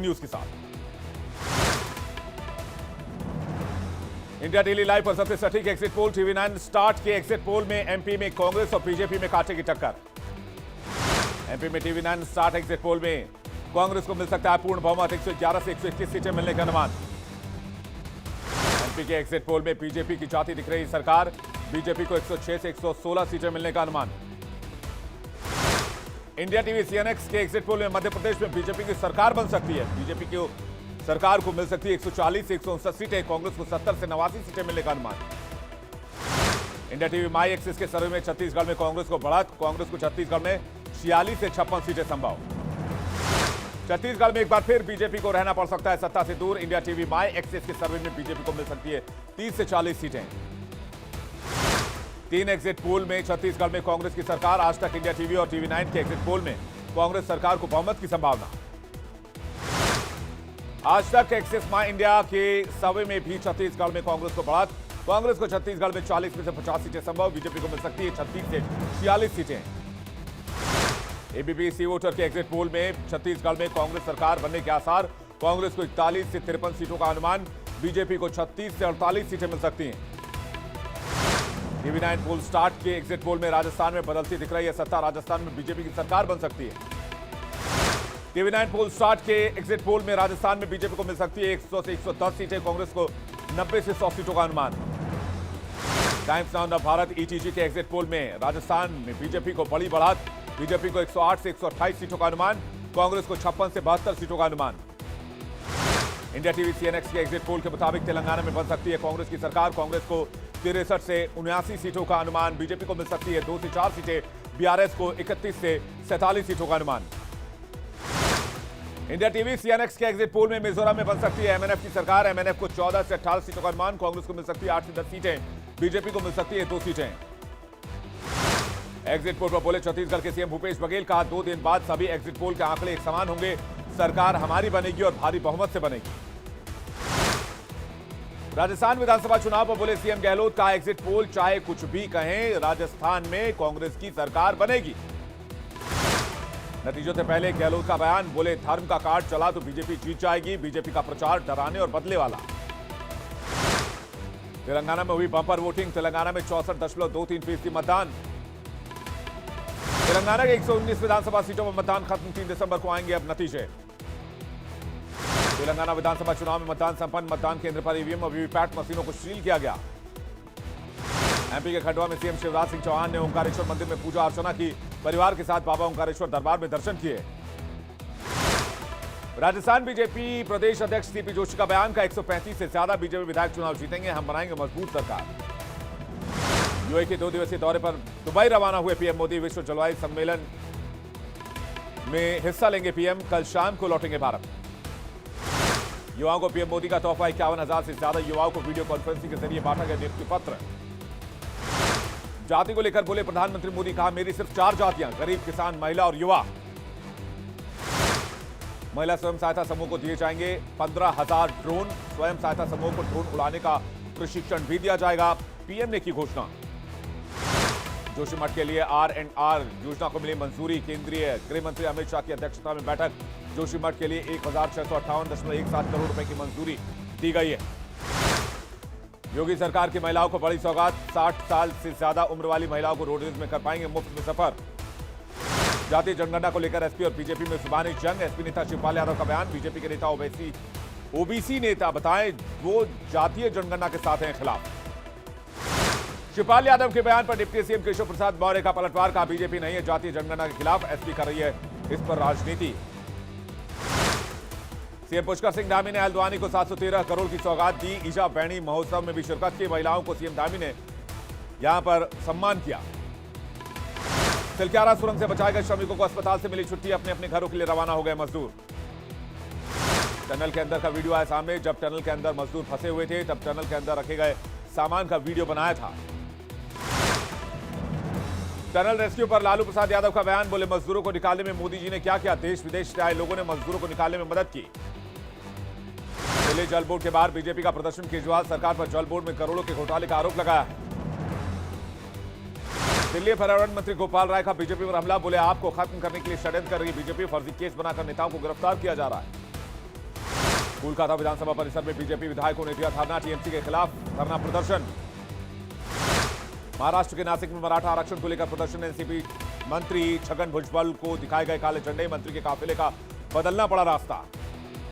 News के साथ। India daily live पर सबसे सटीक एग्जिट पोल TV9 स्टार्ट के एग्जिट पोल में एमपी में कांग्रेस और बीजेपी में कांटे की टक्कर। एमपी में TV9 स्टार्ट एग्जिट पोल में कांग्रेस को मिल सकता है पूर्ण बहुमत, 111 से 121 सीटें मिलने का अनुमान। एमपी के एग्जिट पोल में बीजेपी की जाती दिख रही सरकार, बीजेपी को 106 से 116 सीटें मिलने का अनुमान। इंडिया टीवी CNX के एग्जिट पोल में मध्य प्रदेश में बीजेपी की सरकार बन सकती है, बीजेपी की सरकार को मिल सकती है 140 से 159 सीटें, कांग्रेस को 70 से 89 सीटें मिलने का अनुमान। इंडिया टीवी माई एक्सिस के सर्वे में छत्तीसगढ़ में कांग्रेस को बढ़त, कांग्रेस को छत्तीसगढ़ में 46 से 56 सीटें संभव। छत्तीसगढ़ में एक बार फिर बीजेपी को रहना पड़ सकता है सत्ता से दूर, इंडिया टीवी माई एक्सिस के सर्वे में बीजेपी को मिल सकती है 30 से 40 सीटें। 3 एग्जिट पोल में छत्तीसगढ़ में कांग्रेस की सरकार, आज तक इंडिया टीवी और TV9 के एग्जिट पोल में कांग्रेस सरकार को बहुमत की संभावना। आज तक एक्सिस माई इंडिया के सर्वे में भी छत्तीसगढ़ में कांग्रेस को बढ़त, कांग्रेस को छत्तीसगढ़ में 40 में से 50 सीटें संभव, बीजेपी को मिल सकती है 36 से 46 सीटें। एबीपी सी वोटर के एग्जिट पोल में छत्तीसगढ़ में कांग्रेस सरकार बनने के आसार, कांग्रेस को 41 से 53 सीटों का अनुमान, बीजेपी को 36 से 48 सीटें मिल सकती हैं। TV9 पोल स्टार्ट के एग्जिट पोल में राजस्थान में बदलती दिख रही है सत्ता, राजस्थान में बीजेपी की सरकार बन सकती है। TV9 पोल स्टार्ट के एग्जिट पोल में राजस्थान में बीजेपी को मिल सकती है 100 से 110 सीटें, कांग्रेस को 90 से 100 सीटों का अनुमान। टाइम्स नाउ नवभारत ETG के एग्जिट पोल में राजस्थान में बीजेपी को बड़ी बढ़त, बीजेपी को 108 से 128 सीटों का अनुमान, कांग्रेस को 56 से 72 सीटों का अनुमान। इंडिया टीवी CNX के एग्जिट पोल के मुताबिक तेलंगाना में बन सकती है कांग्रेस की सरकार, कांग्रेस को 63 से 79 सीटों का अनुमान, बीजेपी को मिल सकती है 2 से 4 सीटें, BRS को 31 से 47 सीटों का अनुमान। इंडिया टीवी CNX के एग्जिट पोल में मिजोरम में बन सकती है MNF की सरकार, MNF को 14 से 18 सीटों का अनुमान, कांग्रेस को मिल सकती है 8 से 10 सीटें, बीजेपी को मिल सकती है 2 सीटें। एग्जिट पोल पर बोले छत्तीसगढ़ के सीएम भूपेश बघेल, कहा 2 दिन बाद सभी एग्जिट पोल के आंकड़े एक समान होंगे, सरकार हमारी बनेगी और भारी बहुमत से बनेगी। राजस्थान विधानसभा चुनाव पर बोले सीएम गहलोत, का एग्जिट पोल चाहे कुछ भी कहें, राजस्थान में कांग्रेस की सरकार बनेगी। नतीजों से पहले गहलोत का बयान, बोले धर्म का कार्ड चला तो बीजेपी जीत जाएगी, बीजेपी का प्रचार डराने और बदले वाला। तेलंगाना में हुई बंपर वोटिंग, तेलंगाना में 64.23% मतदान। तेलंगाना के 119 विधानसभा सीटों पर मतदान खत्म, 3 दिसंबर को आएंगे अब नतीजे। तेलंगाना विधानसभा चुनाव में मतदान संपन्न, मतदान केंद्र पर ईवीएम और वीवीपैट मशीनों को सील किया गया। एमपी के खंडवा में सीएम शिवराज सिंह चौहान ने ओंकारेश्वर मंदिर में पूजा अर्चना की, परिवार के साथ बाबा ओंकारेश्वर दरबार में दर्शन किए। राजस्थान बीजेपी प्रदेश अध्यक्ष सीपी जोशी का बयान, का 135 से ज्यादा बीजेपी विधायक चुनाव जीतेंगे, हम बनाएंगे मजबूत सरकार। यूएई के 2 दिवसीय दौरे पर दुबई रवाना हुए पीएम मोदी, विश्व जलवायु सम्मेलन में हिस्सा लेंगे पीएम, कल शाम को लौटेंगे भारत। युवाओं को पीएम मोदी का तोहफा, 51,000 से ज्यादा युवाओं को वीडियो कॉन्फ्रेंसिंग के जरिए बांटा गया नियुक्ति पत्र। जाति को लेकर बोले प्रधानमंत्री मोदी, कहा मेरी सिर्फ 4 जातियां, गरीब, किसान, महिला और युवा। महिला स्वयं सहायता समूह को दिए जाएंगे 15,000 ड्रोन, स्वयं सहायता समूह को ड्रोन उड़ाने का प्रशिक्षण भी दिया जाएगा, पीएम ने की घोषणा। जोशीमठ के लिए R&R योजना को मिली मंजूरी, केंद्रीय गृह मंत्री अमित शाह की अध्यक्षता में बैठक, जोशीमठ के लिए 1,658.17 करोड़ रुपए की मंजूरी दी गई है। योगी सरकार की महिलाओं को बड़ी सौगात, 60 साल से ज्यादा उम्र वाली महिलाओं को रोडवेज में कर पाएंगे मुफ्त में सफर। जातीय जनगणना को लेकर एसपी और बीजेपी में जुबानी जंग, एसपी नेता शिवपाल यादव का बयान, बीजेपी के नेता ओबीसी नेता बताएं वो जातीय जनगणना के साथ हैं खिलाफ। शिवपाल यादव के बयान पर डिप्टी सीएम केशव प्रसाद मौर्य का पलटवार, का बीजेपी नहीं है जातीय जनगणना के खिलाफ, एसपी कर रही है इस पर राजनीति। सीएम पुष्कर सिंह धामी ने हल्द्वानी को 713 करोड़ की सौगात दी, ईजा बैणी महोत्सव में भी शिरकत की, महिलाओं को सीएम धामी ने यहां पर सम्मान किया। तिलक्यारा सुरंग से बचाए गए श्रमिकों को अस्पताल से मिली छुट्टी, अपने अपने घरों के लिए रवाना हो गए मजदूर। टनल के अंदर का वीडियो आया सामने, जब टनल के अंदर मजदूर फंसे हुए थे तब टनल के अंदर रखे गए सामान का वीडियो बनाया था। टनल रेस्क्यू पर लालू प्रसाद यादव का बयान, बोले मजदूरों को निकालने में मोदी जी ने क्या किया, देश विदेश से आए लोगों ने मजदूरों को निकालने में मदद की। दिल्ली जल बोर्ड के बाहर बीजेपी का प्रदर्शन, केजरीवाल सरकार पर जल बोर्ड में करोड़ों के घोटाले का आरोप लगाया है। दिल्ली पर्यावरण मंत्री गोपाल राय का बीजेपी पर हमला, बोले आपको खत्म करने के लिए षड्यंत्र कर रही बीजेपी, फर्जी केस बनाकर नेताओं को गिरफ्तार किया जा रहा है। कोलकाता विधानसभा परिसर में बीजेपी विधायकों ने दिया धरना, टीएमसी के खिलाफ धरना प्रदर्शन। महाराष्ट्र के नासिक में मराठा आरक्षण को लेकर प्रदर्शन, एनसीपी मंत्री छगन भुजबल को दिखाए गए काले झंडे, मंत्री के काफिले का बदलना पड़ा रास्ता।